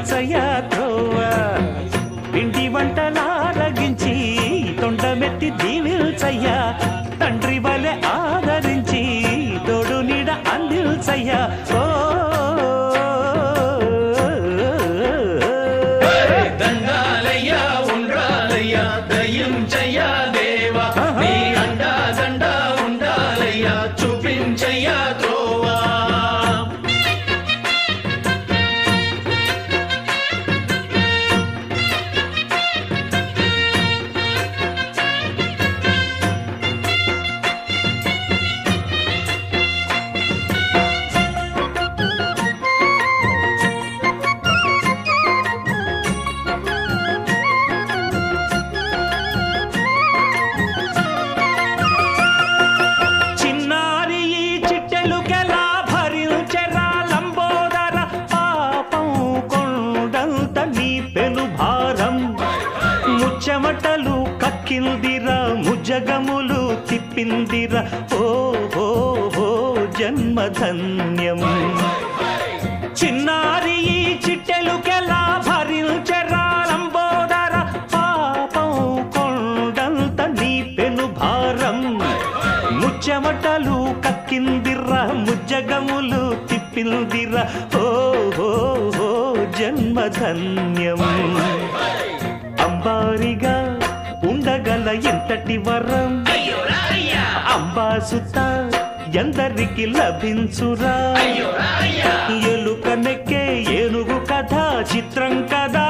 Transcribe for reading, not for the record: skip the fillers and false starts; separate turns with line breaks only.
చూపించయ్యా త్రోవ పిండి వంటలారగించి తొండమెత్తి దీవిల్చయ్యా తండ్రి వలె ఆదరించి తోడు నీడ అందిల్చయ్యా ఓ
దండాలయ్యా ఉండ్రాలయ్యా దయించయ్యా దేవా నీ అండా దండా ఉండాలయ్యా చూపించయ్యా త్రోవా
చెమటలు కక్కిందిరా ముజగములు తిప్పిందిరా ఓ ఓ ఓ జన్మధన్యం చిన్నారి ఈ చిట్టెలుకెలా భరించెరా లంబోదర పాపం కొండంత నీ పెను భారం ముచ్చెమటలు కక్కిందిరా ముజ్జగములు తిప్పిందిరా ఓ ఓ ఓ జన్మధన్యం అంబారిగా ఉండగల ఎంతటి వరం అంబాసుత ఎందరికి లభించురా ఎలుక నెక్కే ఏనుగు కథ చిత్రం కదా